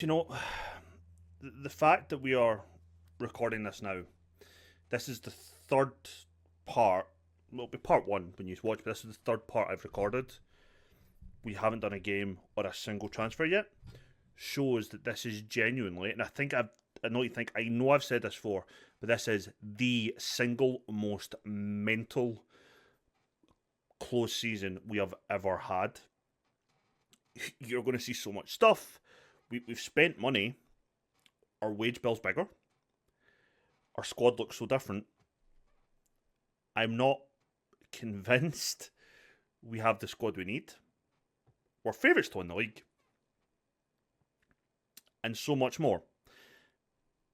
You know, the fact that we are recording this now, this is the third part. Well, it'll be part one when you watch, but this is the third part I've recorded. We haven't done a game or a single transfer yet. Shows that this is genuinely, and I know you think, I know I've said this before, but this is the single most mental close season we have ever had. You're going to see so much stuff. We've spent money. Our wage bill's bigger. Our squad looks so different. I'm not convinced we have the squad we need. We're favourites to win the league. And so much more.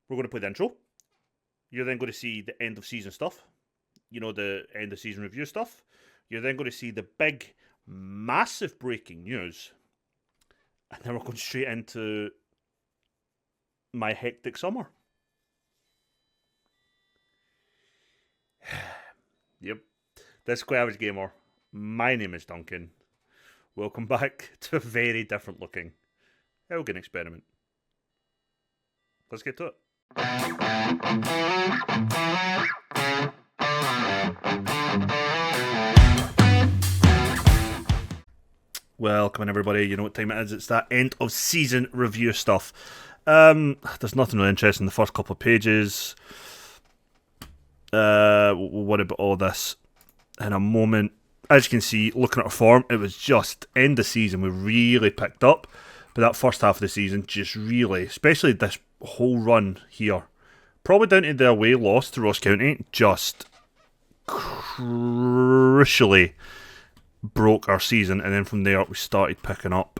We're going to play the intro. You're then going to see the end of season stuff. You know, the end of season review stuff. You're then going to see the big, massive breaking news. And then we're going straight into my hectic summer. Yep. This is Quite Average Gamer. My name is Duncan. Welcome back to a very different looking Elgin Experiment. Let's get to it. Welcome everybody. You know what time it is. It's that end of season review stuff. There's nothing really interesting in the first couple of pages. We'll worry about all this in a moment. As you can see, looking at our form, it was just end of season. We really picked up, but that first half of the season just really, especially this whole run here, probably down to the away loss to Ross County, just crucially broke our season, and then from there we started picking up,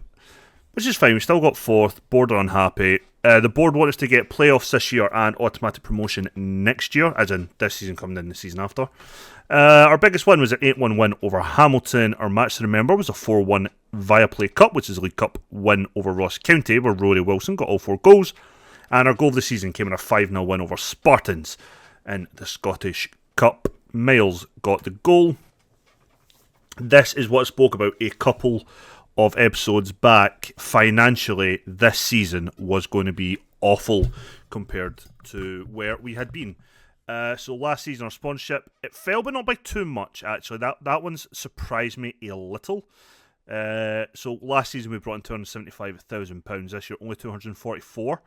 which is fine. We still got fourth. Board are unhappy. The board want us to get playoffs this year and automatic promotion next year, as in this season coming in the season after. Our biggest win was an 8-1 win over Hamilton. Our match to remember was a 4-1 Viaplay Cup, which is a League Cup win over Ross County, where Rory Wilson got all 4 goals. And our goal of the season came in a 5-0 win over Spartans in the Scottish Cup. Miles got the goal. This is what I spoke about a couple of episodes back. Financially, this season was going to be awful compared to where we had been. So last season, our sponsorship, it fell, but not by too much, actually. That one's surprised me a little. So last season, we brought in £275,000. This year, only 244.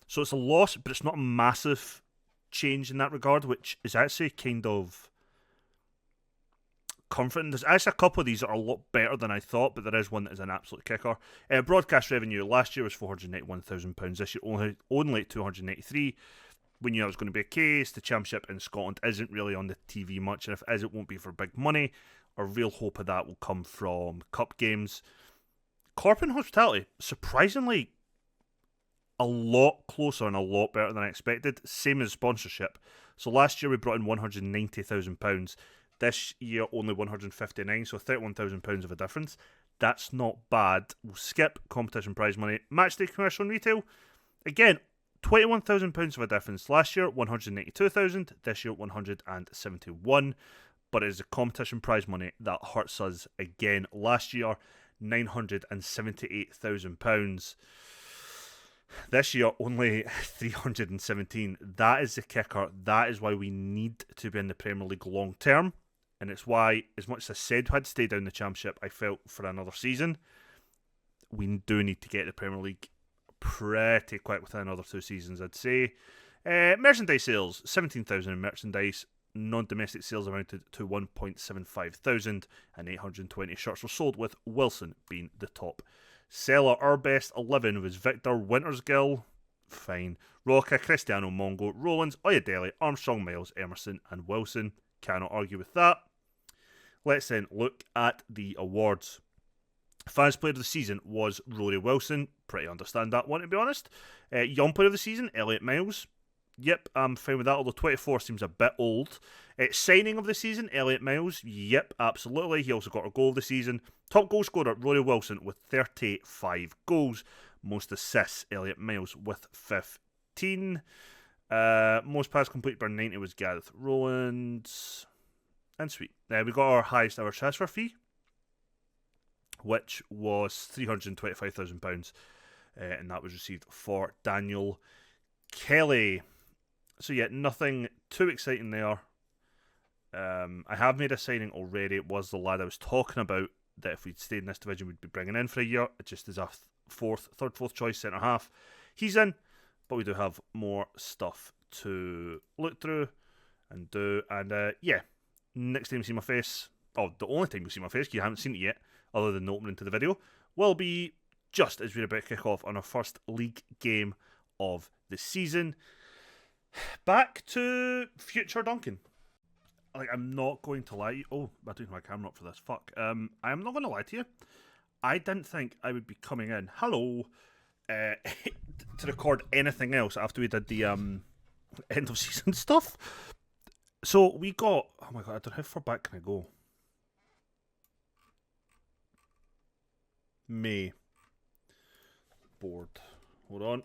So it's a loss, but it's not a massive change in that regard, which is actually kind of comforting. There's actually a couple of these that are a lot better than I thought, but there is one that is an absolute kicker. Broadcast revenue last year was £491,000. This year only 283. We knew that was going to be a case. The championship in Scotland isn't really on the TV much, and if it is, it won't be for big money. Our real hope of that will come from cup games. Corporate hospitality, surprisingly, a lot closer and a lot better than I expected. Same as sponsorship. So last year we brought in £190,000. This year only 159, so £31,000 of a difference. That's not bad. We'll skip competition prize money. Matchday commercial and retail. Again, £21,000 of a difference. Last year, 192,000. This year, 171. But it is the competition prize money that hurts us again. Last year, £978,000. This year, only 317. That is the kicker. That is why we need to be in the Premier League long term. And it's why, as much as I said we had to stay down the Championship, I felt for another season, we do need to get the Premier League pretty quick within another 2 seasons, I'd say. Merchandise sales, 17,000 in merchandise. Non-domestic sales amounted to 1.75 thousand, and 820 shirts were sold, with Wilson being the top seller. Our best 11 was Victor Wintersgill, fine. Roca, Cristiano, Mongo, Rollins, Oyadele, Armstrong, Miles, Emerson, and Wilson. Cannot argue with that. Let's then look at the awards. Fans Player of the Season was Rory Wilson. Pretty understand that one, to be honest. Young Player of the Season, Elliot Miles. Yep, I'm fine with that, although 24 seems a bit old. Signing of the season, Elliot Miles. Yep, absolutely. He also got a goal of the season. Top goal scorer, Rory Wilson, with 35 goals. Most assists, Elliot Miles, with 15. Most passes complete by 90 was Gareth Rowlands. And sweet. We got our highest ever transfer fee, which was £325,000. and that was received for Daniel Kelly. So yeah, nothing too exciting there. I have made a signing already. It was the lad I was talking about that if we'd stayed in this division we'd be bringing in for a year. It just is a third, fourth choice centre half. He's in, but we do have more stuff to look through and do. And yeah, next time you see my face, the only time you see my face, you haven't seen it yet, other than the opening to the video, will be just as we're about to kick off on our first league game of the season. Back to future Duncan. Like, I'm not going to lie to you. Oh, I don't have my camera up for this. Fuck. I am not going to lie to you. I didn't think I would be coming in. Hello. To record anything else after we did the end of season stuff. So we got. Oh my god! I don't know how far back can I go. May. Board. Hold on.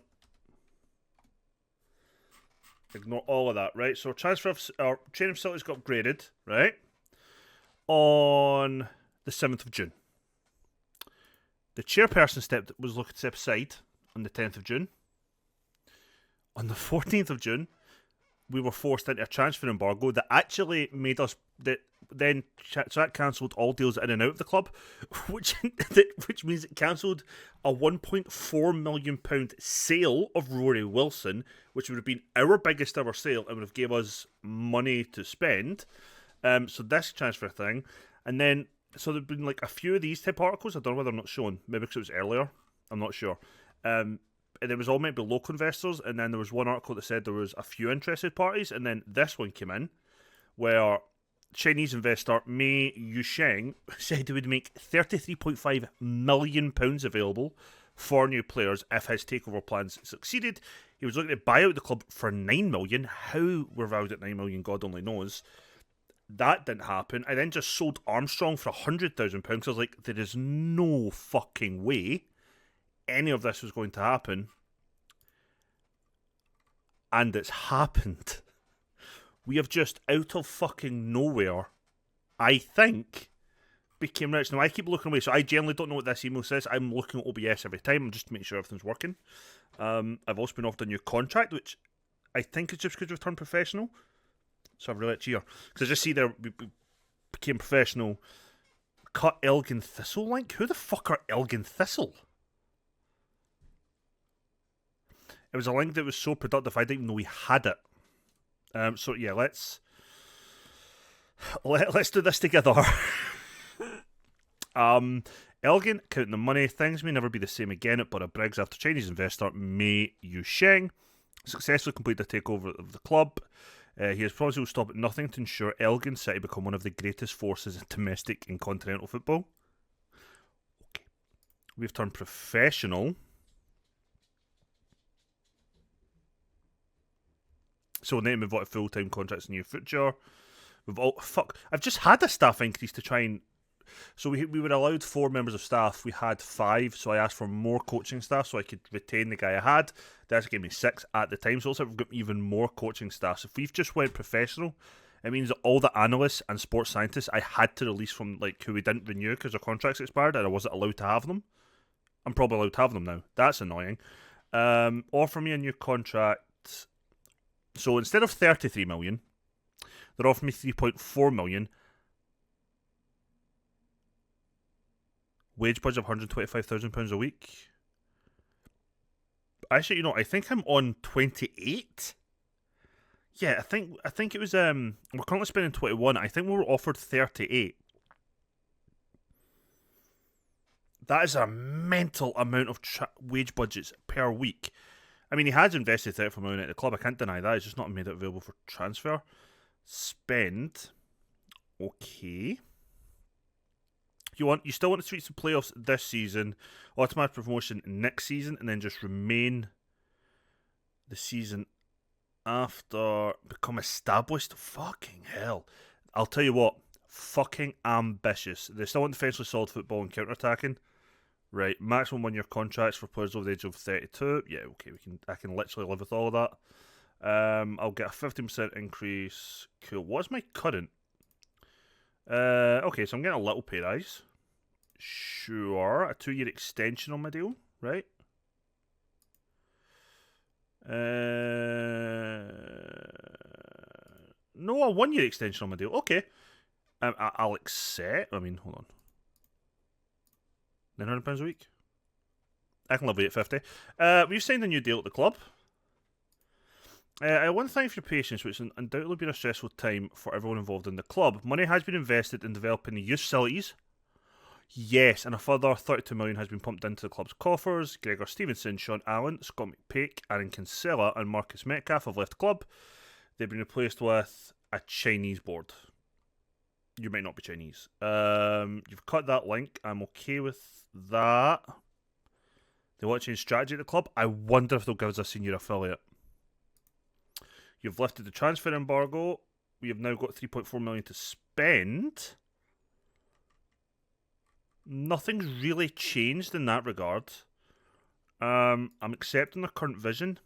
Ignore all of that, right? So our training facilities got upgraded, right? On the 7th of June. The chairperson was looking to step aside on the 10th of June. On the 14th of June, we were forced into a transfer embargo that actually made us so that cancelled all deals in and out of the club, which means it cancelled a £1.4 million sale of Rory Wilson, which would have been our biggest ever sale and would have gave us money to spend. So this transfer thing, and then so there've been like a few of these type articles. I don't know whether they're not shown, maybe because it was earlier. I'm not sure. And it was all meant to be local investors, and then there was one article that said there was a few interested parties, and then this one came in where Chinese investor Mei Yusheng said he would make £33.5 million available for new players if his takeover plans succeeded. He was looking to buy out the club for £9 million. How we're valued at £9 million, God only knows. That didn't happen. I then just sold Armstrong for £100,000. I was like, there is no fucking way any of this was going to happen. And it's happened. We have just out of fucking nowhere, I think, became rich. Now, I keep looking away, so I generally don't know what this email says. I'm looking at OBS every time. I'm just to make sure everything's working. I've also been offered a new contract, which I think is just because we've turned professional. So I've really cheer. Because I just see there, we became professional. Cut Elgin Thistle link? Who the fuck are Elgin Thistle? It was a link that was so productive I didn't even know we had it. So yeah, let's do this together. Elgin, counting the money, things may never be the same again at Borough Briggs after Chinese investor Mei Yusheng successfully completed the takeover of the club. He has promised he will stop at nothing to ensure Elgin City become one of the greatest forces in domestic and continental football. Okay. We've turned professional. So we'll move out of full-time contracts in the near future. I've just had a staff increase to try and... So we were allowed 4 members of staff. We had 5, so I asked for more coaching staff so I could retain the guy I had. That gave me 6 at the time, so also we've got even more coaching staff. So if we've just went professional, it means that all the analysts and sports scientists I had to release from, like, who we didn't renew because their contracts expired and I wasn't allowed to have them. I'm probably allowed to have them now. That's annoying. Offer me a new contract. So instead of 33 million, they're offering me 3.4 million. Wage budget of £125,000 a week. Actually, I think I'm on 28. Yeah, I think it was we're currently spending 21. I think we were offered 38. That is a mental amount of wage budgets per week. I mean, he has invested £34 million at the club. I can't deny that. He's just not made it available for transfer. Spend. Okay. You still want to reach the playoffs this season, automatic promotion next season, and then just remain the season after, become established? Fucking hell. I'll tell you what, fucking ambitious. They still want defensively solid football and counter-attacking. Right, maximum 1-year contracts for players over the age of 32. Yeah, okay, I can literally live with all of that. I'll get a 15% increase. Cool. What's my current? Okay, so I'm getting a little pay rise. Sure, a 2-year extension on my deal, right? Oh, a 1 year extension on my deal. Okay. I'll accept. I mean, hold on. £900 a week? I can live with $850. We've signed a new deal at the club. I want to thank you for your patience, which has undoubtedly been a stressful time for everyone involved in the club. Money has been invested in developing the youth facilities. Yes, and a further $32 million has been pumped into the club's coffers. Gregor Stevenson, Sean Allen, Scott McPake, Aaron Kinsella, and Marcus Metcalf have left the club. They've been replaced with a Chinese board. You might not be Chinese. You've cut that link. I'm okay with that. They want to change strategy at the club. I wonder if they'll give us a senior affiliate. You've lifted the transfer embargo. We have now got $3.4 million to spend. Nothing's really changed in that regard. I'm accepting the current vision.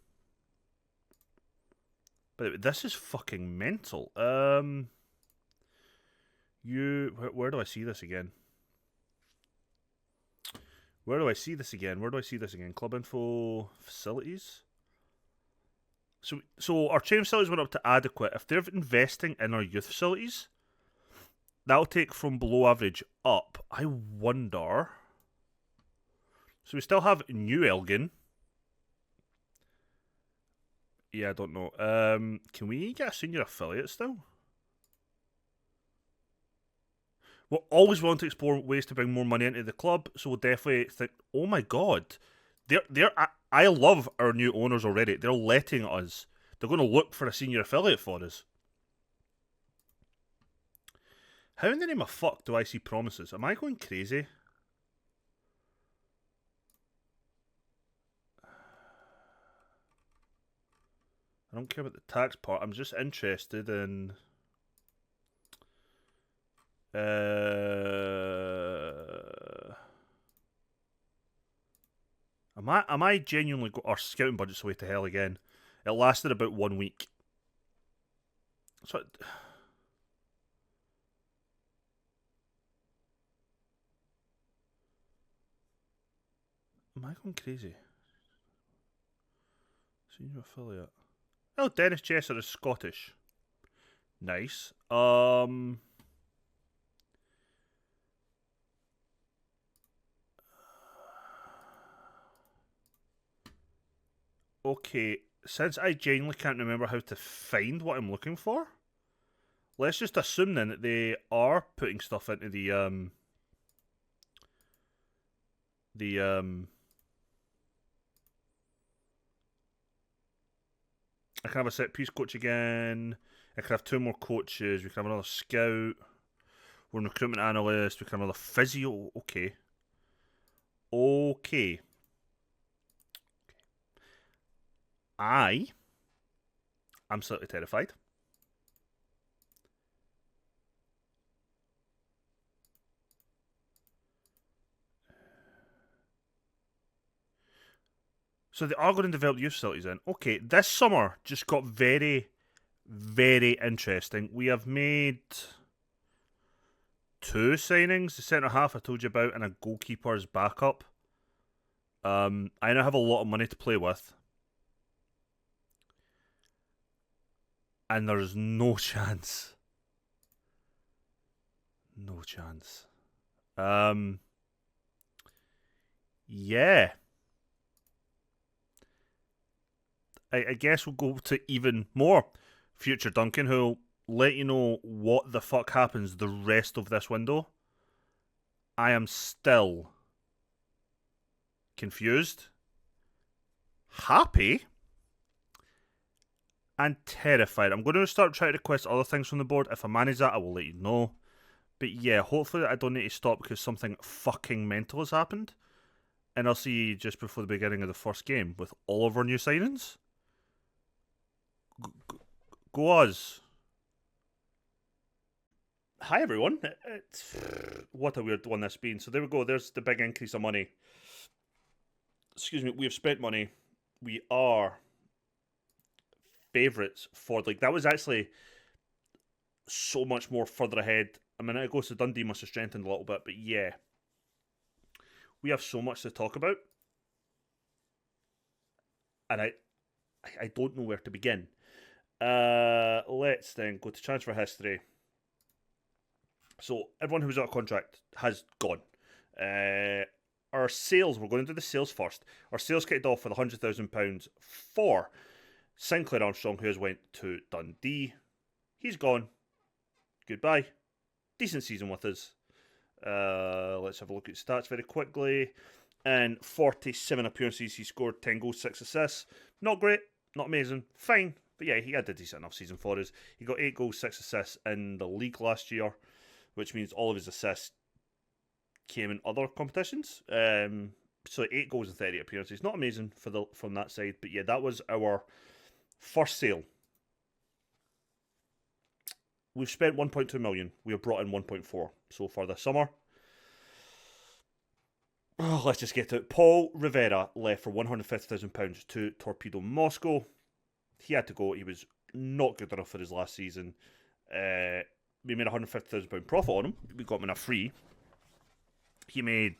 But this is fucking mental. Where do I see this again? Where do I see this again? Club info, facilities. So our training facilities went up to adequate. If they're investing in our youth facilities, that'll take from below average up. I wonder. So we still have New Elgin. Yeah, I don't know. Can we get a senior affiliate still? We're always willing to explore ways to bring more money into the club, so we'll definitely think, oh my god. I love our new owners already. They're letting us. They're going to look for a senior affiliate for us. How in the name of fuck do I see promises? Am I going crazy? I don't care about the tax part. I'm just interested in... Am I genuinely got our scouting budget's away to hell again? It lasted about 1 week. So am I going crazy? Senior affiliate. Oh, Dennis Chester is Scottish. Nice. Okay, since I genuinely can't remember how to find what I'm looking for, let's just assume then that they are putting stuff into the I can have a set piece coach again. I can have 2 more coaches. We can have another scout. We're an recruitment analyst. We can have another physio. Okay. I'm slightly terrified. So they are going to develop youth facilities then. Okay, this summer just got very, very interesting. We have made 2 signings. The centre half I told you about and a goalkeeper's backup. I now have a lot of money to play with. And there's no chance. No chance. Yeah. I guess we'll go to even more future Duncan, who'll let you know what the fuck happens the rest of this window. I am still confused, happy, and terrified. I'm going to start trying to request other things from the board. If I manage that, I will let you know. But yeah, hopefully I don't need to stop because something fucking mental has happened. And I'll see you just before the beginning of the first game with all of our new signings. Go us. Hi everyone. What a weird one this been. So there we go. There's the big increase of money. Excuse me. We have spent money. We are favourites for the league. That was actually so much more further ahead. A minute ago, so Dundee must have strengthened a little bit. But yeah, we have so much to talk about. And I don't know where to begin. Let's then go to transfer history. So everyone who was out of contract has gone. Our sales, we're going to do the sales first. Our sales kicked off with £100,000 for Sinclair Armstrong, who has went to Dundee. He's gone. Goodbye. Decent season with us. Let's have a look at stats very quickly. In 47 appearances, he scored 10 goals, 6 assists. Not great, not amazing, fine. But yeah, he had a decent enough season for us. He got 8 goals, 6 assists in the league last year, which means all of his assists came in other competitions. So 8 goals and 30 appearances. Not amazing from that side. But yeah, that was our first sale. We've spent 1.2 million. We have brought in 1.4 so far this summer. Oh, let's just get to it. Paul Rivera left for £150,000 to Torpedo Moscow. He had to go. He was not good enough for his last season. We made £150,000 profit on him. We got him in a free. He made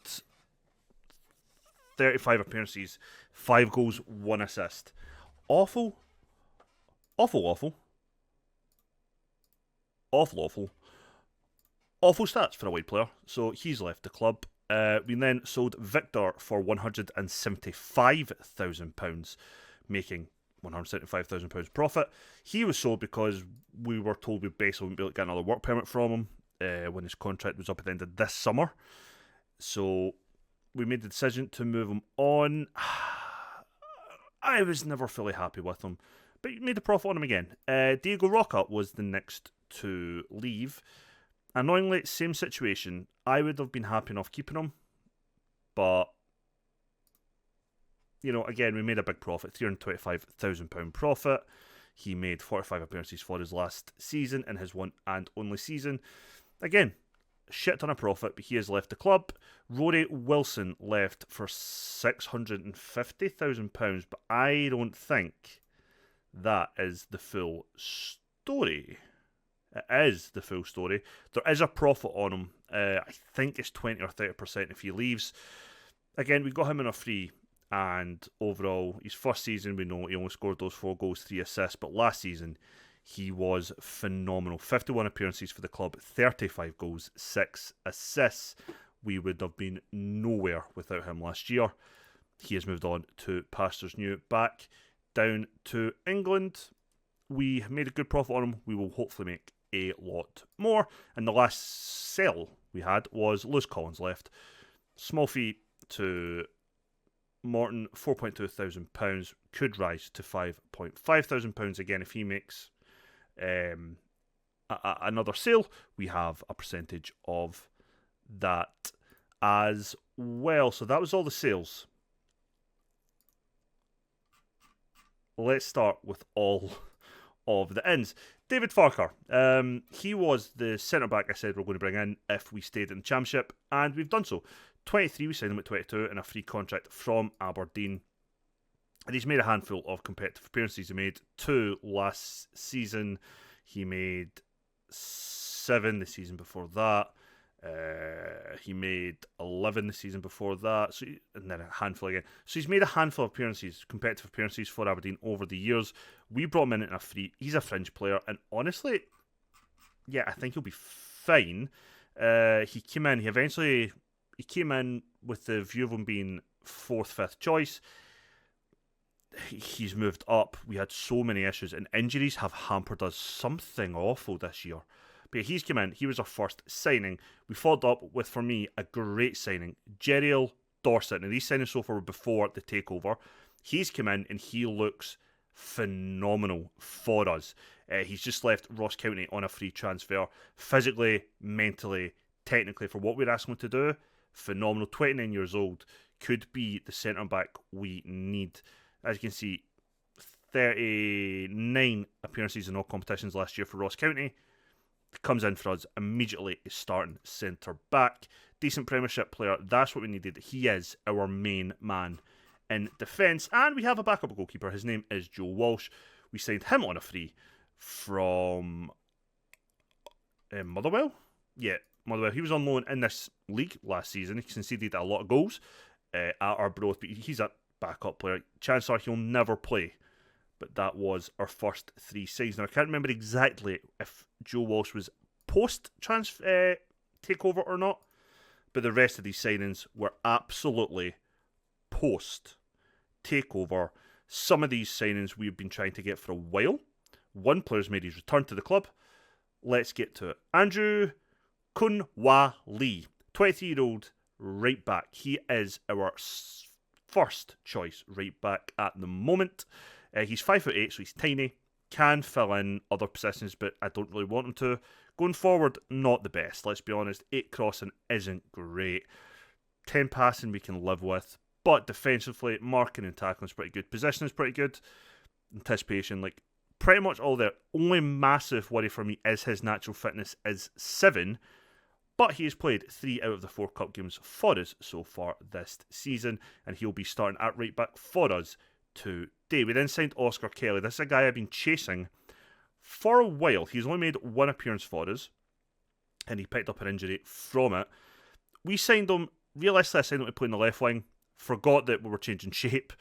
35 appearances, 5 goals, 1 assist. Awful. Awful stats for a wide player. So he's left the club. We then sold Victor for £175,000, making £175,000 profit. He was sold because we were told we basically wouldn't be able to get another work permit from him when his contract was up at the end of this summer. So we made the decision to move him on. I was never fully happy with him, but he made a profit on him again. Diego Roca was the next to leave. Annoyingly, same situation. I would have been happy enough keeping him, but you know, again, we made a big profit, £325,000 profit. He made 45 appearances for his last season in his one and only season. Again, shit ton of profit, but he has left the club. Rory Wilson left for £650,000, but I don't think that is the full story. It is the full story. There is a profit on him. I think it's 20 or 30% if he leaves. Again, we got him in a free, and overall, his first season, we know he only scored those 4 goals, 3 assists, but last season, he was phenomenal. 51 appearances for the club, 35 goals, 6 assists. We would have been nowhere without him last year. He has moved on to pastures new, back down to England. We made a good profit on him. We will hopefully make a lot more. And the last sell we had was Lewis Collins left. Small fee to Morton, £4,200, could rise to £5,500 again if he makes another sale. We have a percentage of that as well. So that was all the sales. Let's start with all of the ins. David Farker. He was the centre-back I said we're going to bring in if we stayed in the Championship, and we've done so. 23, we signed him at 22 in a free contract from Aberdeen. And he's made a handful of competitive appearances. He made 2 last season. He made 7 the season before that. He made 11 the season before that, and then a handful again. So he's made a handful of appearances, competitive appearances for Aberdeen over the years. We brought him in a free. He's a fringe player, and honestly, yeah, I think he'll be fine. He came in. He came in with the view of him being 4th, 5th choice. He's moved up. We had so many issues, and injuries have hampered us something awful this year. But he's come in. He was our first signing. We followed up with, for me, a great signing. Jeriel Dorset. Now, these signings so far were before the takeover. He's come in, and he looks phenomenal for us. He's just left Ross County on a free transfer. Physically, mentally, technically, for what we're asking him to do, phenomenal. 29 years old. Could be the centre-back we need. As you can see, 39 appearances in all competitions last year for Ross County. Comes in for us immediately, is starting centre back. Decent Premiership player, that's what we needed. He is our main man in defence. And we have a backup goalkeeper. His name is Joe Walsh. We signed him on a free from Motherwell. Yeah, Motherwell. He was on loan in this league last season. He conceded a lot of goals at Arbroath, but he's a backup player. Chances are he'll never play but that was our first 3 signings. Now, I can't remember exactly if Joe Walsh was post-takeover or not, but the rest of these signings were absolutely post-takeover. Some of these signings we've been trying to get for a while. One player's made his return to the club. Let's get to it. Andrew Kunwa Lee, 23-year-old right back. He is our first choice right back at the moment. He's 5'8", so he's tiny. Can fill in other positions, but I don't really want him to. Going forward, not the best, let's be honest. 8 crossing isn't great. 10 passing we can live with. But defensively, marking and tackling is pretty good. Position is pretty good. Anticipation, like pretty much all there. Only massive worry for me is his natural fitness is 7. But he has played 3 out of the 4 cup games for us so far this season. And he'll be starting at right back for us today. We then signed Oscar Kelly. This is a guy I've been chasing for a while. He's only made 1 appearance for us, and he picked up an injury from it. We signed him, realistically I signed him to play in the left wing, forgot that we were changing shape,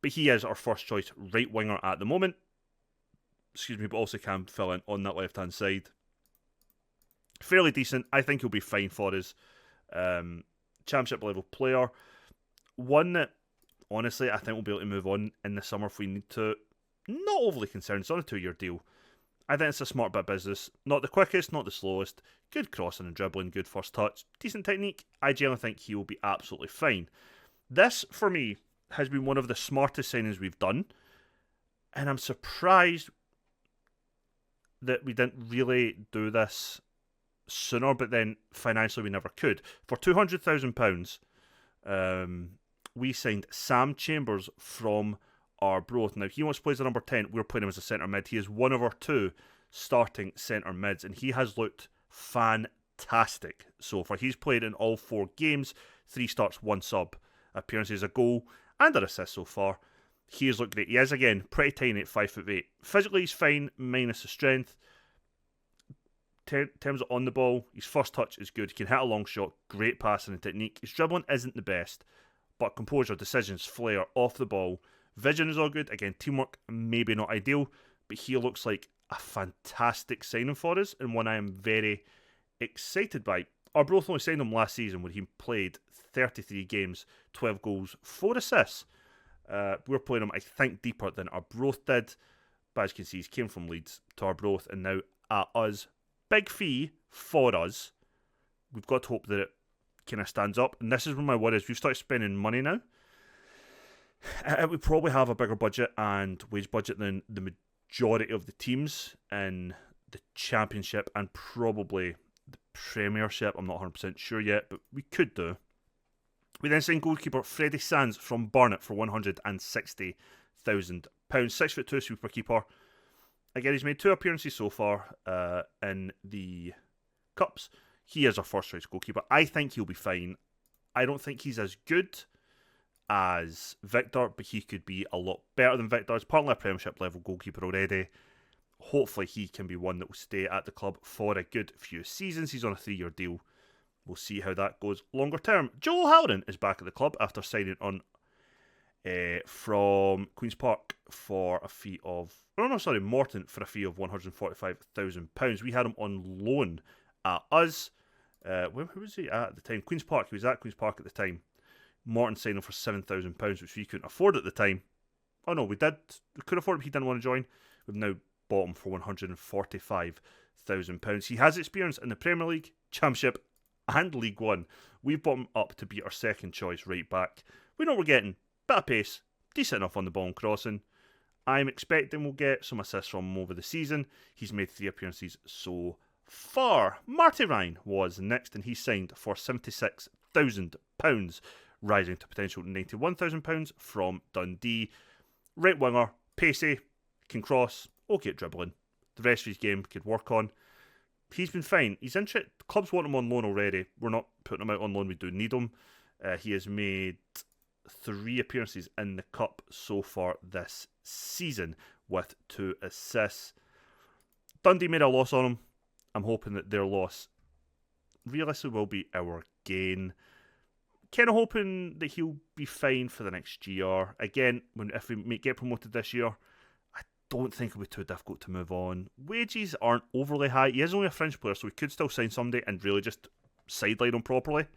but he is our first choice right winger at the moment. Excuse me, but also can fill in on that left hand side. Fairly decent. I think he'll be fine for us. Championship level player. One that honestly, I think we'll be able to move on in the summer if we need to. Not overly concerned. It's on a 2-year deal. I think it's a smart bit of business. Not the quickest, not the slowest. Good crossing and dribbling, good first touch. Decent technique. I generally think he will be absolutely fine. This, for me, has been one of the smartest signings we've done. And I'm surprised that we didn't really do this sooner, but then financially we never could. For £200,000, we signed Sam Chambers from Arbroath. Now, he wants to play as a number 10. We're playing him as a centre mid. He is one of our 2 starting centre mids, and he has looked fantastic so far. He's played in all 4 games, 3 starts, 1 sub appearances, a goal, and an assist so far. He has looked great. He is, again, pretty tiny at 5'8". Physically, he's fine, minus the strength. In terms of on the ball, his first touch is good. He can hit a long shot, great passing and technique. His dribbling isn't the best, but composure, decisions, flair, off the ball, vision is all good. Again, teamwork, maybe not ideal, but he looks like a fantastic signing for us and one I am very excited by. Arbroath only signed him last season when he played 33 games, 12 goals, 4 assists. We're playing him, I think, deeper than Arbroath did, but as you can see, he came from Leeds to Arbroath and now at us. Big fee for us. We've got to hope that it kind of stands up. And this is where my worry is. We've started spending money now. We probably have a bigger budget and wage budget than the majority of the teams in the Championship and probably the Premiership. I'm not 100% sure yet, but we could do. We then signed goalkeeper Freddie Sands from Barnet for £160,000. 6'2" super keeper. Again, he's made 2 appearances so far in the Cups. He is our first choice goalkeeper. I think he'll be fine. I don't think he's as good as Victor, but he could be a lot better than Victor. He's partly a Premiership level goalkeeper already. Hopefully he can be one that will stay at the club for a good few seasons. He's on a 3-year deal. We'll see how that goes longer term. Joel Halloran is back at the club after signing on from Queen's Park for a fee of... Morton for a fee of £145,000. We had him on loan at us. Who was he at the time? Queen's Park. He was at Queen's Park at the time. Morton signed him for £7,000, which we couldn't afford at the time. Oh no, we did. We could afford it, but he didn't want to join. We've now bought him for £145,000. He has experience in the Premier League, Championship, and League One. We've bought him up to be our second choice right back. We know what we're getting. Bit of pace, decent enough on the ball and crossing. I'm expecting we'll get some assists from him over the season. He's made 3 appearances so far. Marty Ryan was next, and he signed for £76,000, rising to potential £91,000 from Dundee. Right winger, pacey, can cross, okay at dribbling. The rest of his game could work on. He's been fine. He's interested. Clubs want him on loan already. We're not putting him out on loan. We do need him. He has made 3 appearances in the Cup so far this season with 2 assists. Dundee made a loss on him. I'm hoping that their loss realistically will be our gain. Kind of hoping that he'll be fine for the next year. Again, if we get promoted this year, I don't think it'll be too difficult to move on. Wages aren't overly high. He is only a fringe player, so we could still sign somebody and really just sideline him properly.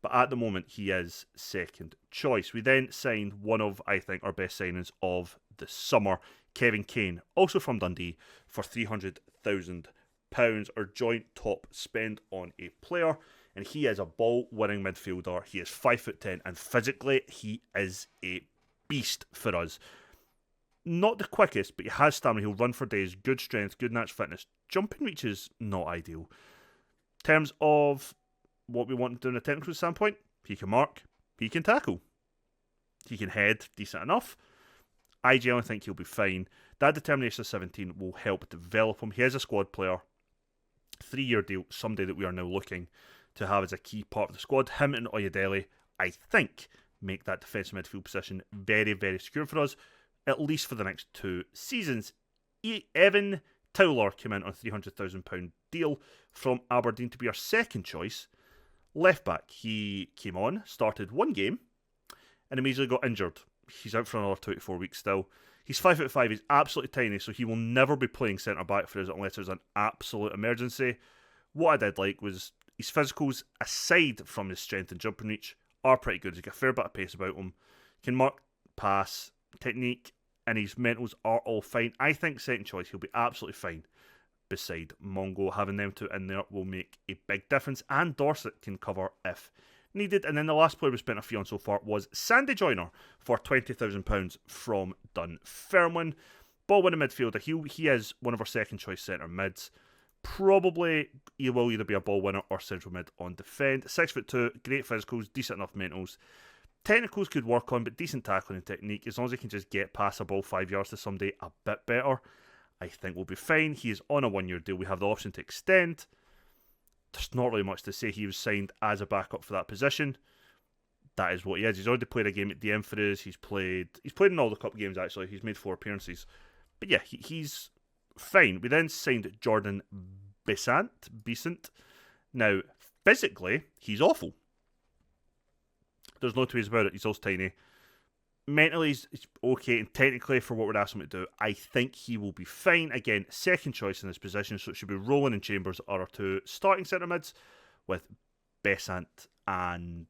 But at the moment, he is second choice. We then signed one of, I think, our best signings of the summer, Kevin Kane, also from Dundee, for £300,000. Our joint top spend on a player. And he is a ball-winning midfielder. He is 5'10", and physically, he is a beast for us. Not the quickest, but he has stamina. He'll run for days. Good strength, good natural fitness. Jumping reach is not ideal. In terms of what we want to do in a technical standpoint, he can mark, he can tackle, he can head decent enough. I generally think he'll be fine. That determination of 17 will help develop him. He is a squad player. 3-year deal, somebody that we are now looking to have as a key part of the squad. Him and Oyedele, I think, make that defensive midfield position very, very secure for us, at least for the next 2 seasons. Evan Towler came in on a £300,000 deal from Aberdeen to be our second choice. Left back, he came on, started 1 game, and immediately got injured. He's out for another 2 to 4 weeks still. He's 5'5", he's absolutely tiny, so he will never be playing centre back for us unless there's an absolute emergency. What I did like was his physicals, aside from his strength and jumping reach, are pretty good. He's got a fair bit of pace about him. Can mark, pass, technique, and his mentals are all fine. I think second choice, he'll be absolutely fine beside Mongo. Having them two in there will make a big difference, and Dorset can cover if needed. And then the last player we spent a fee on so far was Sandy Joyner for £20,000 from Dunfermline. Ball-winning midfielder. He is one of our second choice centre mids. Probably he will either be a ball winner or central mid on defend. 6'2", great physicals, decent enough mentals. Technicals could work on, but decent tackling and technique. As long as he can just get past a ball 5 yards to somebody a bit better, I think we'll be fine. He is on a 1-year deal. We have the option to extend. There's not really much to say. He was signed as a backup for that position. That is what he is. He's already played a game at DM for us. He's played in all the cup games, actually. He's made 4 appearances. But yeah, he's fine. We then signed Jordan Besant. Now, physically, he's awful. There's no two ways about it. He's also tiny. Mentally, he's okay, and technically, for what we're asking him to do, I think he will be fine. Again, second choice in this position, so it should be Rowland and Chambers are our 2 starting centre mids, with Besant and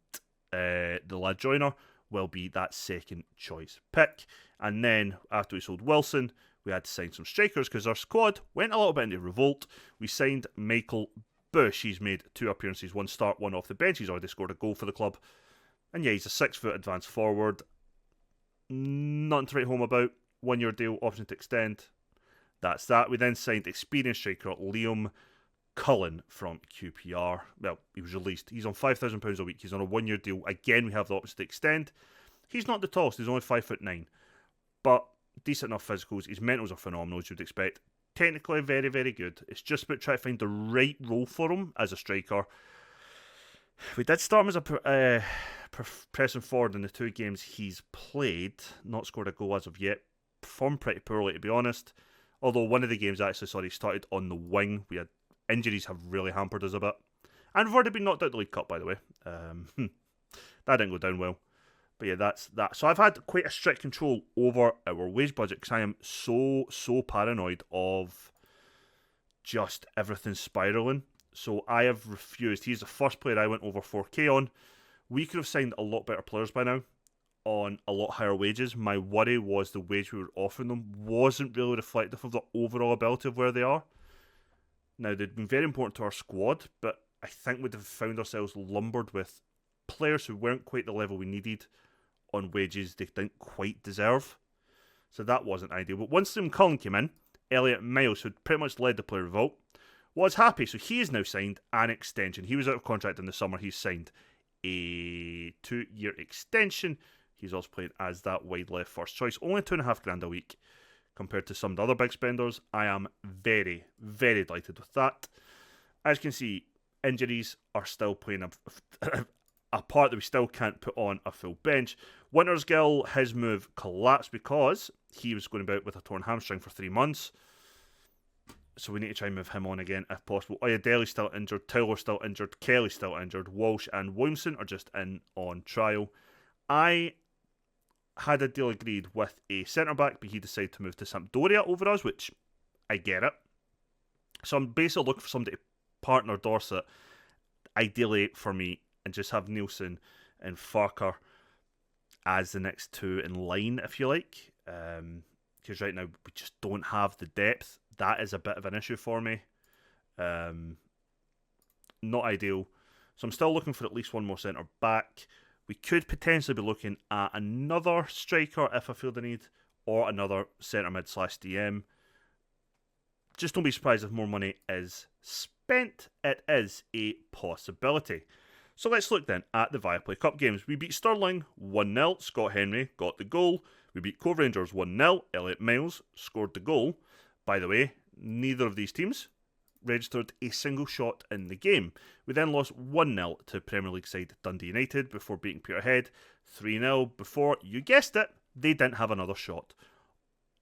the lad Joyner will be that second choice pick. And then, after we sold Wilson, we had to sign some strikers because our squad went a little bit into revolt. We signed Michael Bush. He's made 2 appearances, 1 start, 1 off the bench. He's already scored a goal for the club. And yeah, he's a 6-foot advanced forward. Nothing to write home about. 1-year deal, option to extend. That's that. We then signed experienced striker Liam Cullen from QPR. Well, he was released. He's on £5,000 a week. He's on a 1-year deal. Again, we have the option to extend. He's not the tallest. He's only 5'9", but decent enough physicals. His mentals are phenomenal, as you'd expect. Technically, very, very good. It's just about trying to find the right role for him as a striker. We did start him as a pressing forward in the 2 games he's played. Not scored a goal as of yet. Performed pretty poorly, to be honest. Although one of the games I actually saw he started on the wing. We had injuries have really hampered us a bit. And we've already been knocked out the League Cup, by the way. That didn't go down well. But yeah, that's that. So I've had quite a strict control over our wage budget because I am so paranoid of just everything spiralling. So I have refused. He's the first player I went over 4K on. We could have signed a lot better players by now on a lot higher wages. My worry was the wage we were offering them wasn't really reflective of the overall ability of where they are. Now, they'd been very important to our squad, but I think we'd have found ourselves lumbered with players who weren't quite the level we needed on wages they didn't quite deserve. So that wasn't ideal. But once Liam Cullen came in, Elliot Miles, who'd pretty much led the player revolt, was happy. So he has now signed an extension. He was out of contract in the summer. He's signed a 2-year extension. He's also playing as that wide left first choice. Only $2,500 a week compared to some of the other big spenders. I am very, very delighted with that. As you can see, injuries are still playing a part that we still can't put on a full bench. Wintersgill, his move collapsed because he was going about with a torn hamstring for 3 months. So we need to try and move him on again if possible. Oyedele's still injured, Towler's still injured, Kelly's still injured, Walsh and Williamson are just in on trial. I had a deal agreed with a centre-back, but he decided to move to Sampdoria over us, which I get it. So I'm basically looking for somebody to partner Dorset, ideally for me, and just have Nielsen and Farker as the next two in line, if you like. Because right now we just don't have the depth. That is a bit of an issue for me. Not ideal. So I'm still looking for at least one more centre back. We could potentially be looking at another striker if I feel the need, or another centre mid / DM. Just don't be surprised if more money is spent. It is a possibility. So let's look then at the Viaplay Cup games. We beat Stirling 1-0. Scott Henry got the goal. We beat Cove Rangers 1-0. Elliot Miles scored the goal. By the way, neither of these teams registered a single shot in the game. We then lost 1-0 to Premier League side Dundee United before beating Peterhead 3-0 before, you guessed it, they didn't have another shot.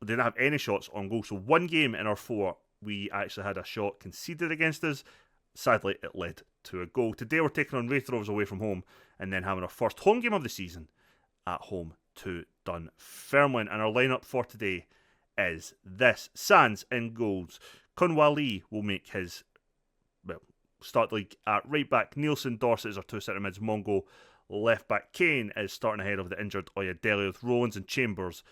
They didn't have any shots on goal. So one game in our 4, we actually had a shot conceded against us. Sadly, it led to a goal. Today we're taking on Wraith Rovers away from home and then having our first home game of the season at home to Dunfermline. And our lineup for today is this. Sands in goals. Kunwali will make his start the league at right back. Nielsen, Dorset is our two centre mids. Mongo left back. Kane is starting ahead of the injured Oyadele with Rowlands and Chambers,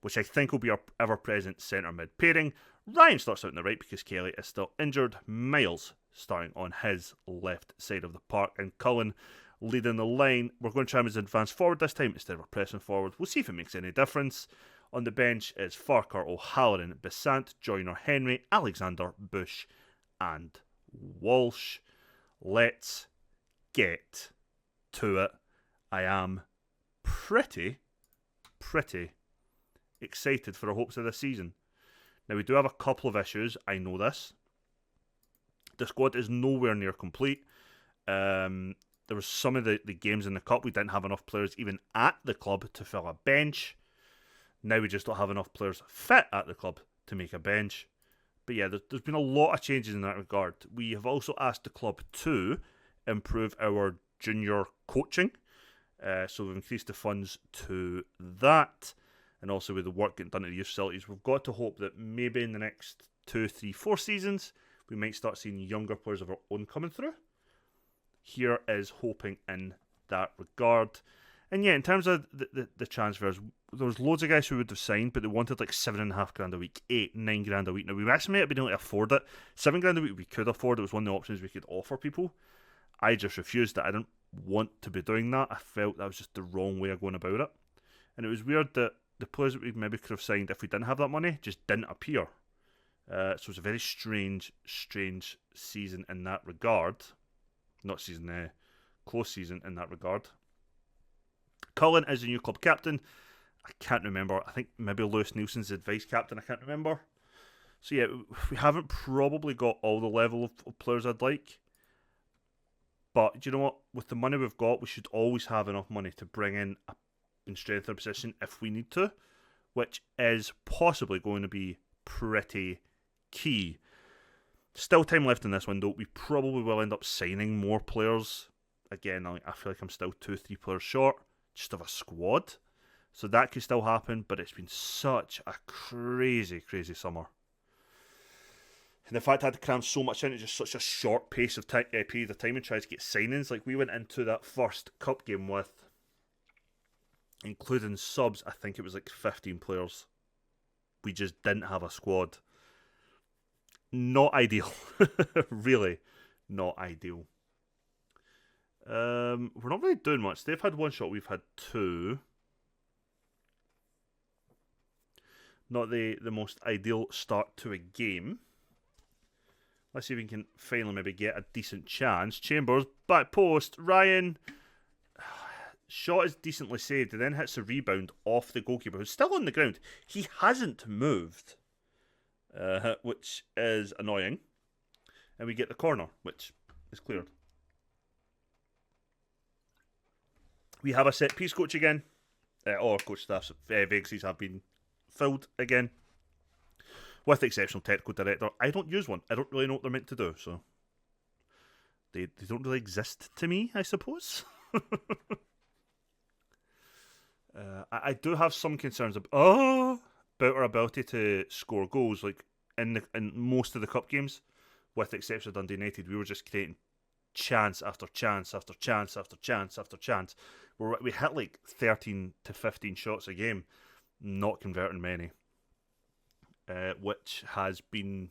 which I think will be our ever present centre mid pairing. Ryan starts out on the right because Kelly is still injured. Miles starting on his left side of the park, and Cullen leading the line. We're going to try him as advance forward this time instead of pressing forward. We'll see if it makes any difference. On the bench is Farker, O'Halloran, Besant, Joyner, Henry, Alexander, Bush, and Walsh. Let's get to it. I am pretty excited for the hopes of this season. Now, we do have a couple of issues. I know this. The squad is nowhere near complete. There was some of the games in the cup we didn't have enough players even at the club to fill a bench. Now we just don't have enough players fit at the club to make a bench. But yeah, there's been a lot of changes in that regard. We have also asked the club to improve our junior coaching. So we've increased the funds to that. And also with the work getting done at the youth facilities, we've got to hope that maybe in the next 2, 3, 4 seasons, we might start seeing younger players of our own coming through. Here is hoping in that regard. And yeah, in terms of the transfers, there was loads of guys who would have signed, but they wanted like $7,500 a week, 8, 9 grand a week. Now we actually might have been able to afford it. 7 grand a week we could afford. It was one of the options we could offer people. I just refused it. I didn't want to be doing that. I felt that was just the wrong way of going about it. And it was weird that the players that we maybe could have signed if we didn't have that money just didn't appear. So it was a very strange season in that regard. Not season, close season in that regard. Cullen is the new club captain. I can't remember. I think maybe Lewis Nielsen's the vice captain. I can't remember. So yeah, we haven't probably got all the level of players I'd like. But do you know what? With the money we've got, we should always have enough money to bring in and strengthen our position if we need to, which is possibly going to be pretty key. Still time left in this window. We probably will end up signing more players. Again, I feel like I'm still 2 or 3 players short just of a squad. So that could still happen, but it's been such a crazy summer. And the fact I had to cram so much into just such a short pace of period of time and try to get signings. Like, we went into that first cup game with, including subs, I think it was like 15 players. We just didn't have a squad. Not ideal. Really not ideal. We're not really doing much. They've had 1 shot, we've had 2. Not the most ideal start to a game. Let's see if we can finally maybe get a decent chance. Chambers, back post. Ryan, shot is decently saved and then hits a rebound off the goalkeeper, who's still on the ground. He hasn't moved, which is annoying. And we get the corner, which is cleared. We have a set piece coach again. All our coach staff's vacancies have been filled again. With the exceptional technical director. I don't use one. I don't really know what they're meant to do, so they don't really exist to me, I suppose. I do have some concerns about our ability to score goals. Like in most of the cup games, with the exception of Dundee United, we were just creating chance after chance after chance after chance after chance. We hit like 13 to 15 shots a game, not converting many, which has been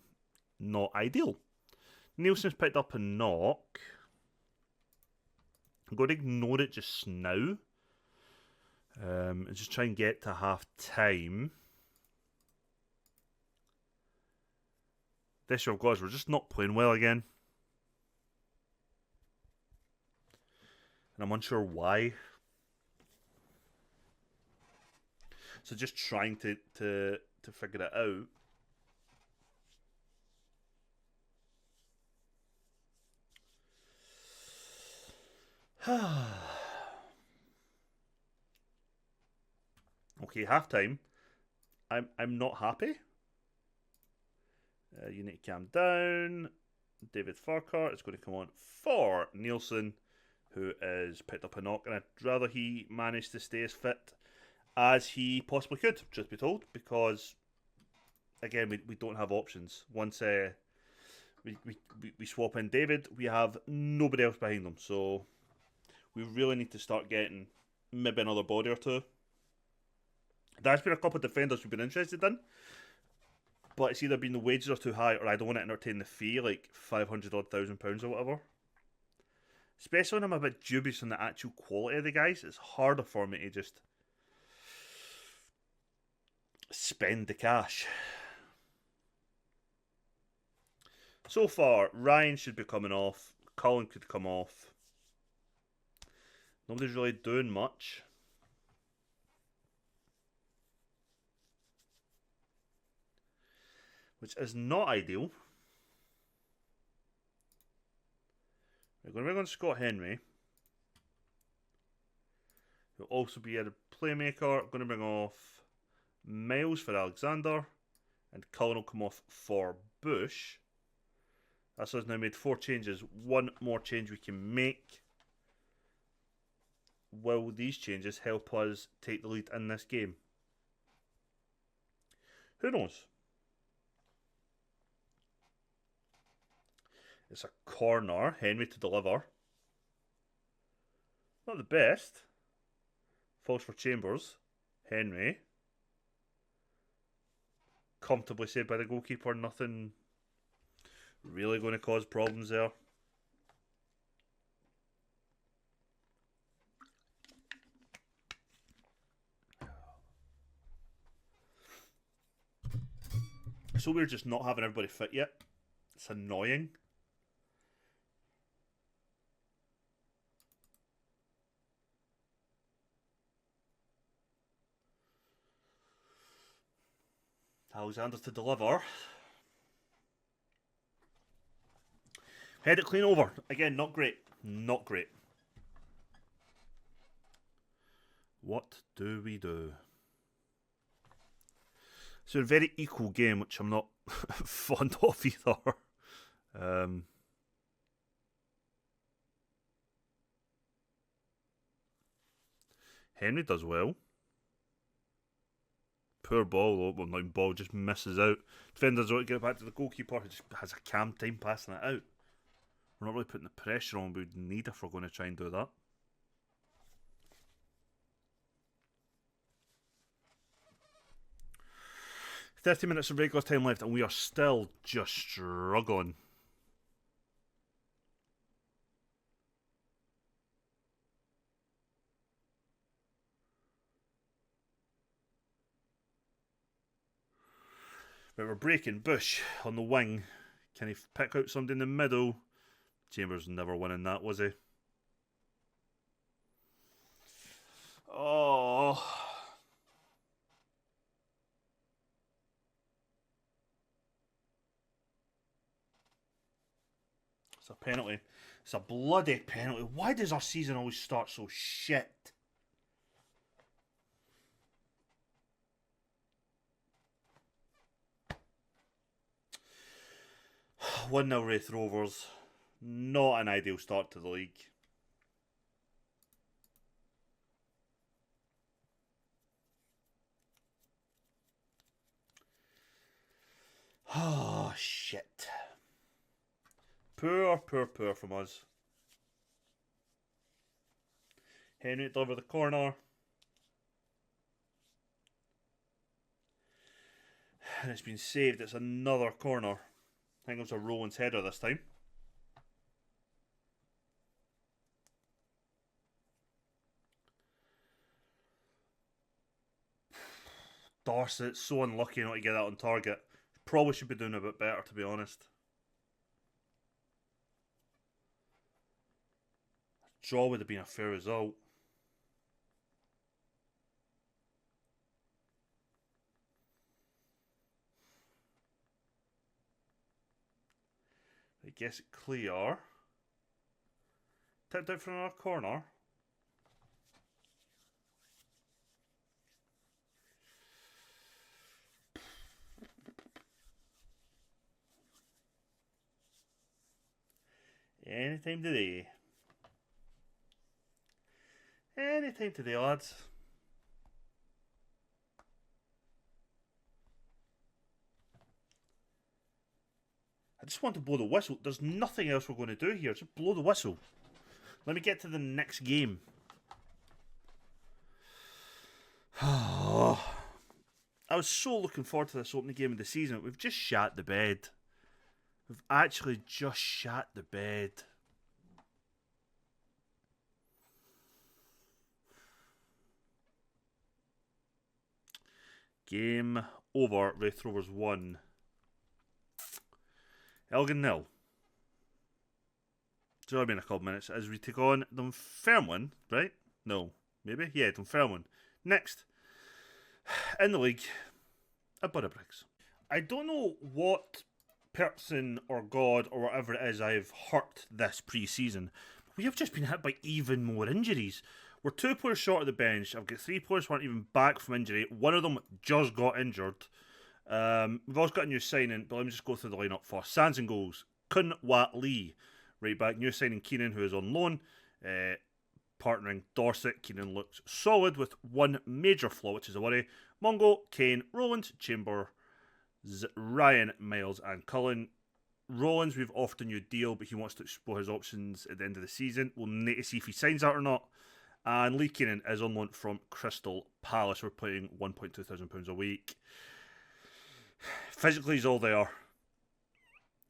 not ideal. Nielsen's picked up a knock. I'm going to ignore it just now. And just try and get to half time. This year, of course, we're just not playing well again. And I'm unsure why. So just trying to figure it out. Okay, halftime. I'm not happy. You need to calm down. David Farquhar is going to come on for Nielsen, who has picked up a knock, and I'd rather he managed to stay as fit as he possibly could, truth be told, because again we don't have options. Once we swap in David, we have nobody else behind them, so we really need to start getting maybe another body or two. There's been a couple of defenders we've been interested in, but it's either been the wages are too high or I don't want to entertain the fee, like 500 odd £1,000 or whatever. Especially when I'm a bit dubious on the actual quality of the guys, it's harder for me to just spend the cash. So far, Ryan should be coming off. Colin could come off. Nobody's really doing much. Which is not ideal. We're going to bring on Scott Henry. He'll also be a playmaker. Going to bring off Miles for Alexander. And Cullen will come off for Bush. That's us now made 4 changes. One more change we can make. Will these changes help us take the lead in this game? Who knows? It's a corner. Henry to deliver. Not the best. Falls for Chambers. Henry. Comfortably saved by the goalkeeper. Nothing really going to cause problems there. So we're just not having everybody fit yet. It's annoying. Alexander to deliver. Head it clean over. Again, not great. Not great. What do we do? So a very equal game, which I'm not fond of either. Henry does well. Poor ball, well, not ball, just misses out. Defenders want to get it back to the goalkeeper, who just has a calm time passing it out. We're not really putting the pressure on we would need if we're going to try and do that. "30 minutes of regular time left and we are still just struggling." But we're breaking. Bush on the wing. Can he pick out somebody in the middle? Chambers never winning that, was he? Oh. It's a penalty. It's a bloody penalty. Why does our season always start so shit? One 0 Wraith Rovers. Not an ideal start to the league. Oh, shit. Poor from us. Henry to deliver the corner. And it's been saved. It's another corner. I think it was a Rowan's header this time. Dorset, so unlucky not to get that on target. Probably should be doing a bit better, to be honest. A draw would have been a fair result. I guess it clear. Tipped out from another corner. Anytime today. Anytime today, lads. I just want to blow the whistle. There's nothing else we're going to do here. Just blow the whistle. Let me get to the next game. I was so looking forward to this opening game of the season. We've just shat the bed. We've actually just shat the bed. Game over. Wraith Rovers 1. Elgin 0. So it'll be in a couple minutes as we take on Dunfermline, right? No, maybe? Yeah, Dunfermline. Next, in the league, at Briggs. I don't know what person or God or whatever it is I've hurt this pre-season. We have just been hit by even more injuries. We're 2 players short of the bench. I've got 3 players who aren't even back from injury. One of them just got injured. We've also got a new signing, but let me just go through the lineup first. Sands and goals. Kun Wat Lee. Right back. New signing Keenan, who is on loan. Partnering Dorset. Keenan looks solid with one major flaw, which is a worry. Mongo, Kane, Rowlands, Chambers, Ryan, Miles, and Cullen. Rowlands, we've offered a new deal, but he wants to explore his options at the end of the season. We'll need to see if he signs that or not. And Lee Keenan is on loan from Crystal Palace. We're paying £1,200 a week. Physically, he's all there.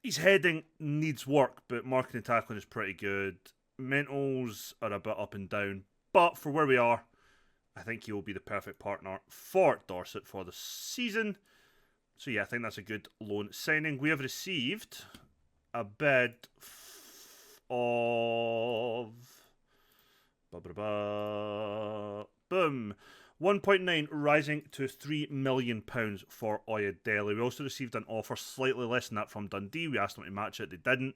His heading needs work, but marking and tackling is pretty good. Mentals are a bit up and down, but for where we are, I think he will be the perfect partner for Dorset for the season. So yeah, I think that's a good loan signing. We have received a bid of... boom. 1.9 rising to £3 million for Oyedele. We also received an offer slightly less than that from Dundee. We asked them to match it. They didn't.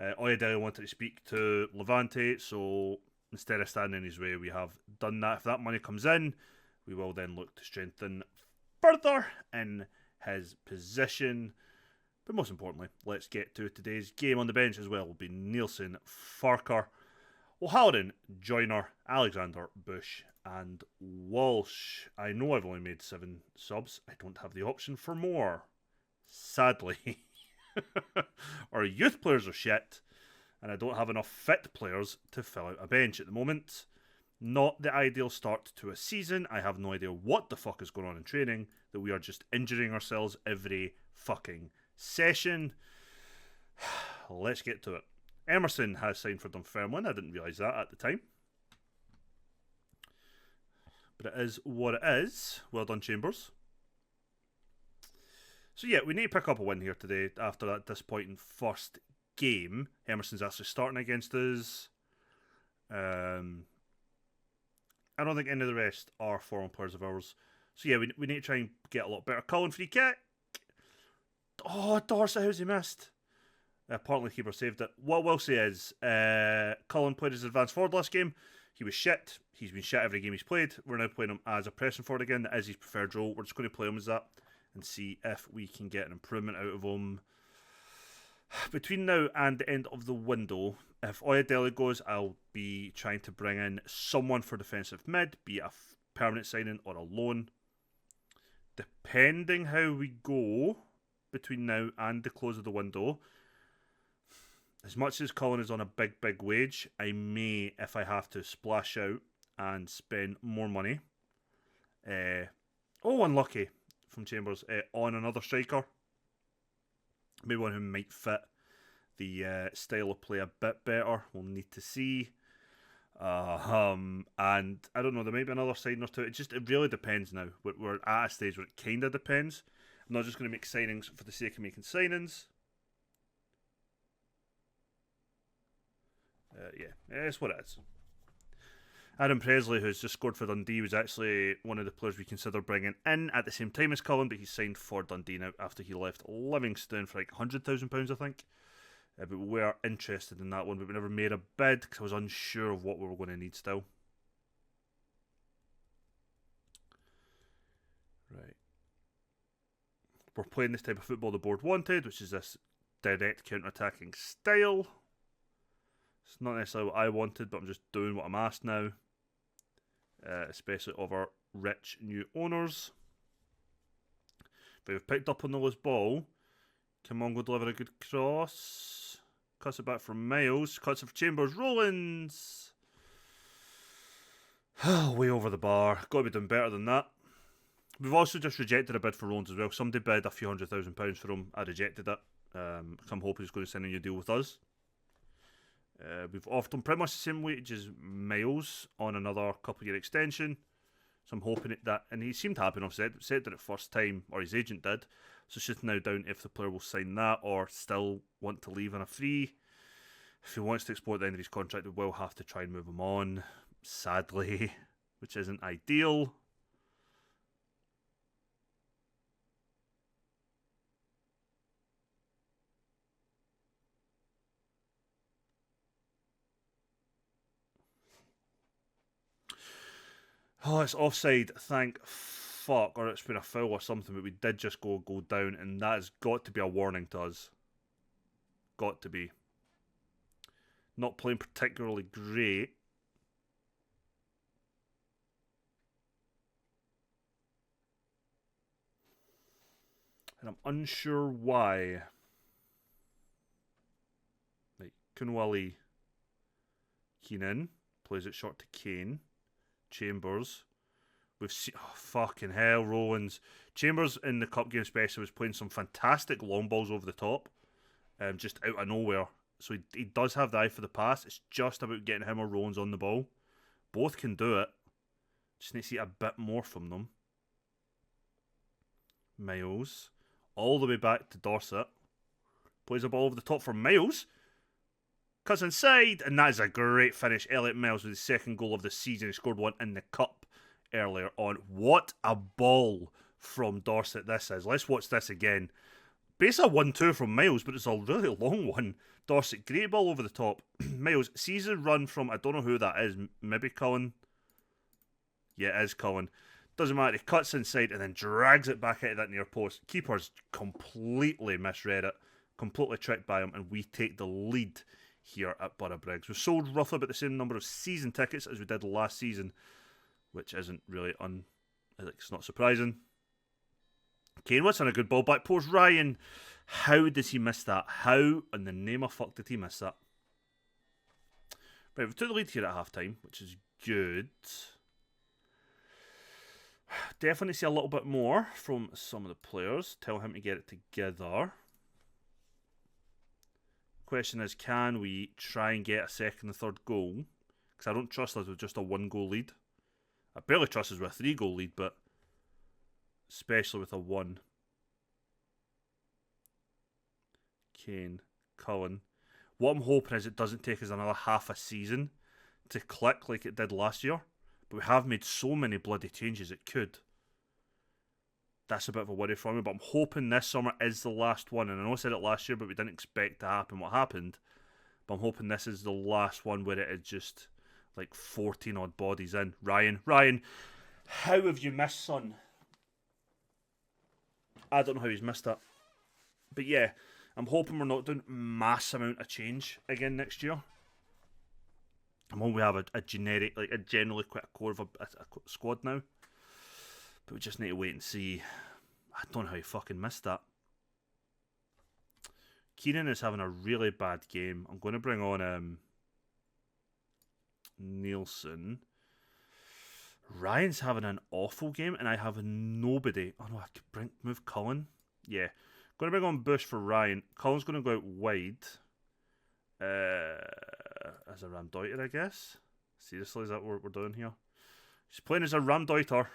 Oyedele wanted to speak to Levante, so instead of standing in his way, we have done that. If that money comes in, we will then look to strengthen further in his position. But most importantly, let's get to today's game. On the bench as well will be Nielsen, Farker, O'Halloran, Joyner, Alexander, Bush, and Walsh. I know I've only made 7 subs. I don't have the option for more. Sadly. Our youth players are shit, and I don't have enough fit players to fill out a bench at the moment. Not the ideal start to a season. I have no idea what the fuck is going on in training, that we are just injuring ourselves every fucking session. Let's get to it. Emerson has signed for Dunfermline. I didn't realise that at the time. But it is what it is. Well done, Chambers. So yeah, we need to pick up a win here today after that disappointing first game. Emerson's actually starting against us. I don't think any of the rest are foreign players of ours. So yeah, we need to try and get a lot better. Cullen free kick. Oh, Dorset, how's he missed? Partly keeper saved it. What I will say is, Cullen played as advanced forward last game. He was shit. He's been shit every game he's played. We're now playing him as a pressing forward again. That is his preferred role. We're just going to play him as that and see if we can get an improvement out of him. Between now and the end of the window, if Oyedele goes, I'll be trying to bring in someone for defensive mid, be it a permanent signing or a loan. Depending how we go, between now and the close of the window. As much as Colin is on a big wage, I may, if I have to, splash out and spend more money. Unlucky from Chambers. On another striker. Maybe one who might fit the style of play a bit better. We'll need to see. And I don't know, there might be another signing or two. It really depends now. We're at a stage where it kind of depends. I'm not just going to make signings for the sake of making signings. It's what it is. Adam Presley, who's just scored for Dundee, was actually one of the players we considered bringing in at the same time as Cullen, but he signed for Dundee now after he left Livingston for like £100,000, I think. But we were interested in that one, but we never made a bid because I was unsure of what we were going to need still. Right. We're playing this type of football the board wanted, which is this direct counter-attacking style. It's not necessarily what I wanted, but I'm just doing what I'm asked now. Especially of our rich new owners. But we've picked up on the loose ball. Come on, go deliver a good cross. Cuts it back from Miles. Cuts it for Chambers. Rollins. Way over the bar. Got to be doing better than that. We've also just rejected a bid for Rollins as well. Somebody bid a few £100,000 for him. I rejected it. I'm hoping he's going to sign a new deal with us. We've offered him pretty much the same wage as Miles on another couple-year extension. So I'm hoping that, and he seemed happy enough, said that at first time, or his agent did. So it's just now down if the player will sign that or still want to leave on a free. If he wants to explore at the end of his contract, we will have to try and move him on, sadly, which isn't ideal. Oh, it's offside, thank fuck, or it's been a foul or something, but we did just go down, and that has got to be a warning to us. Got to be. Not playing particularly great. And I'm unsure why. Like, Kunwali Keenan plays it short to Kane. Chambers. We've seen, fucking hell, Rollins. Chambers in the cup game especially was playing some fantastic long balls over the top, just out of nowhere. So he does have the eye for the pass. It's just about getting him or Rollins on the ball. Both can do it. Just need to see a bit more from them. Miles. All the way back to Dorset. Plays a ball over the top for Miles. Cuts inside, and that is a great finish. Elliot Miles with his second goal of the season. He scored one in the cup earlier on. What a ball from Dorset this is. Let's watch this again. Basically a 1-2 from Miles, but it's a really long one. Dorset, great ball over the top. Miles sees a run from, I don't know who that is, maybe Cullen? Yeah, it is Cullen. Doesn't matter, he cuts inside and then drags it back out of that near post. Keeper's completely misread it, completely tricked by him, and we take the lead here at Borough Briggs. We've sold roughly about the same number of season tickets as we did last season, which isn't really it's not surprising. Kane what's on a good ball back post. Ryan, how does he miss that? How in the name of fuck did he miss that? Right, we took the lead here at half time, which is good. Definitely see a little bit more from some of the players. Tell him to get it together. Question is, can we try and get a second and third goal? Because I don't trust us with just a 1-goal lead. I barely trust us with a 3-goal lead, but especially with a 1. Kane, Cullen. What I'm hoping is it doesn't take us another half a season to click like it did last year. But we have made so many bloody changes it could. That's a bit of a worry for me, but I'm hoping this summer is the last one. And I know I said it last year, but we didn't expect to happen what happened. But I'm hoping this is the last one where it is just like 14 odd bodies in. Ryan, how have you missed, son? I don't know how he's missed that. But yeah, I'm hoping we're not doing mass amount of change again next year. I'm hoping we have a generic, like a generally quite a core of a squad now. But we just need to wait and see. I don't know how he fucking missed that. Keenan is having a really bad game. I'm going to bring on Nielsen. Ryan's having an awful game, and I have nobody. Oh no, I could move Cullen. Yeah, going to bring on Bush for Ryan. Cullen's going to go out wide as a Ramdeuter, I guess. Seriously, is that what we're doing here? He's playing as a Ramdeuter.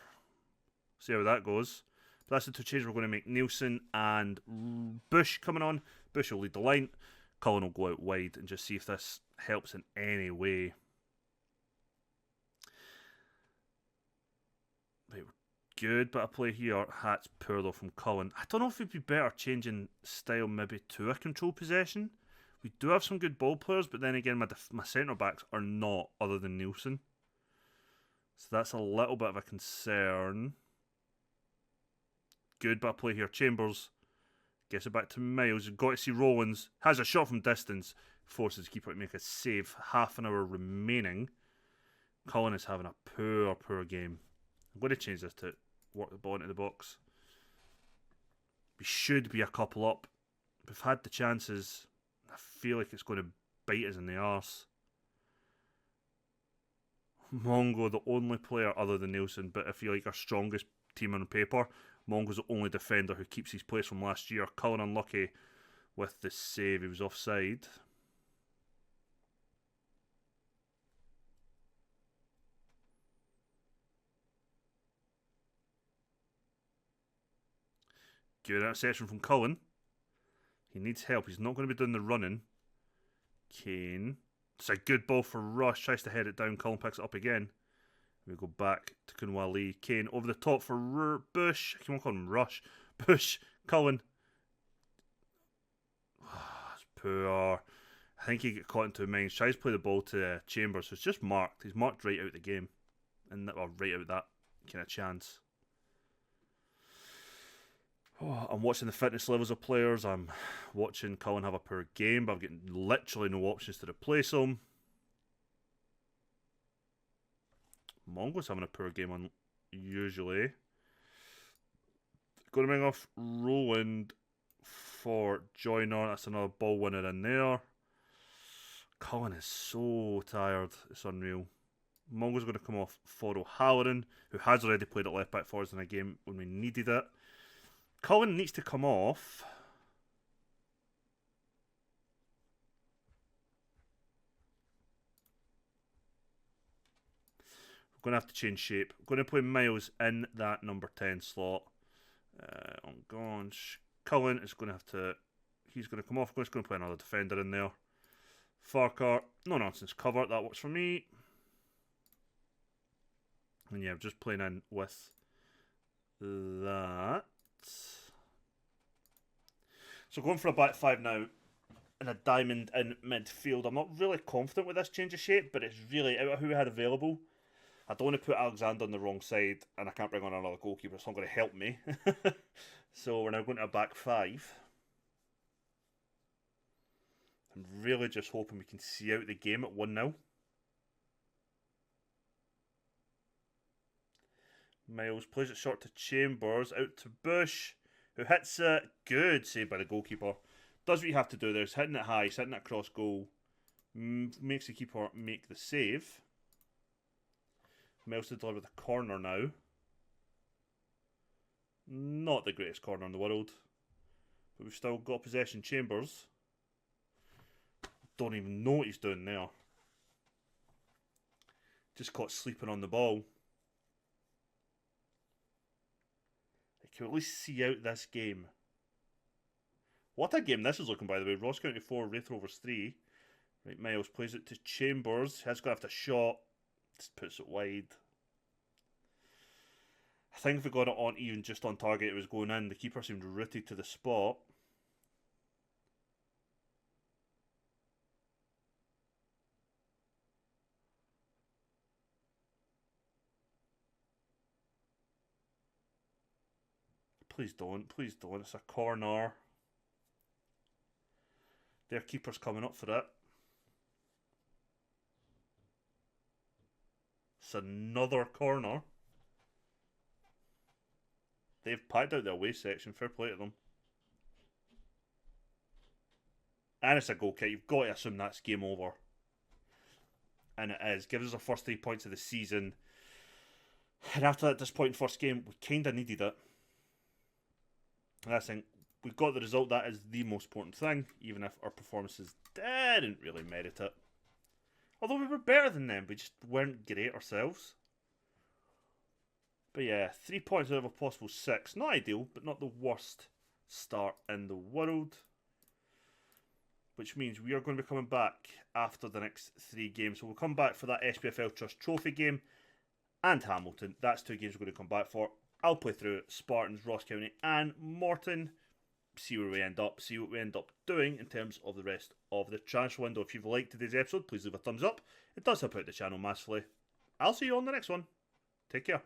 See how that goes. But that's the two changes we're going to make. Nielsen and Bush coming on. Bush will lead the line. Cullen will go out wide and just see if this helps in any way. Right, good bit of play here. Hat's poor though from Cullen. I don't know if it'd be better changing style maybe to a control possession. We do have some good ball players, but then again, my centre backs are not, other than Nielsen. So that's a little bit of a concern. Good bit of play here. Chambers gets it back to Miles. You've got to see Rollins has a shot from distance. Forces the keeper to make a save. Half an hour remaining. Cullen is having a poor game. I'm going to change this to work the ball into the box. We should be a couple up. We've had the chances. I feel like it's going to bite us in the arse. Mongo, the only player other than Nielsen, but I feel like our strongest team on paper. Mongo's the only defender who keeps his place from last year. Cullen unlucky with the save. He was offside. Good interception from Cullen. He needs help. He's not going to be doing the running. Kane. It's a good ball for Rush. Tries to head it down. Cullen picks it up again. We go back to Kunwali. Kane over the top for Bush. I keep on calling him Rush. Bush. Cullen. It's poor. I think he got caught into a mine. Tries to play the ball to Chambers. So it's just marked. He's marked right out the game. And right out that kind of chance. Oh, I'm watching the fitness levels of players. I'm watching Cullen have a poor game, but I'm getting literally no options to replace him. Mongo's having a poor game usually. Going to bring off Roland for Joyner. That's another ball winner in there. Cullen is so tired. It's unreal. Mongo's going to come off for O'Halloran, who has already played at left back for us in a game when we needed it. Cullen needs to come off. We're going to have to change shape. We're going to play Miles in that number 10 slot. On Gonch. Cullen is going to have to... He's going to come off. We're just going to play another defender in there. Farker. No nonsense cover. That works for me. And yeah, just playing in with that. So going for a back five now and a diamond in midfield. I'm not really confident with this change of shape, but it's really out of who we had available. I don't want to put Alexander on the wrong side, and I can't bring on another goalkeeper. It's not going to help me. So we're now going to a back five. I'm really just hoping we can see out the game at 1-0. Miles plays it short to Chambers, out to Bush, who hits it. Good save by the goalkeeper. Does what you have to do there. He's hitting it high, he's hitting it cross goal. Makes the keeper make the save. Miles to deliver the corner now. Not the greatest corner in the world. But we've still got possession. Chambers. Don't even know what he's doing there. Just caught sleeping on the ball. Can we at least see out this game? What a game this is looking, by the way. Ross County 4, Wraith Rovers 3. Right, Miles plays it to Chambers. He's going to have to shot. Just puts it wide. I think if we got it on even just on target, it was going in. The keeper seemed rooted to the spot. Please don't. Please don't. It's a corner. Their keeper's coming up for it. It's another corner. They've packed out their away section. Fair play to them. And it's a goal kick. You've got to assume that's game over. And it is. Gives us our first 3 points of the season. And after that disappointing first game, we kind of needed it. And I think we got the result. That is the most important thing, even if our performances didn't really merit it. Although we were better than them, we just weren't great ourselves. But yeah, 3 points out of a possible 6. Not ideal, but not the worst start in the world. Which means we are going to be coming back after the next 3 games. So we'll come back for that SPFL Trust Trophy game and Hamilton. That's 2 games we're going to come back for. I'll play through Spartans, Ross County and Morton. See where we end up. See what we end up doing in terms of the rest of the transfer window. If you've liked today's episode, please leave a thumbs up. It does help out the channel massively. I'll see you on the next one. Take care.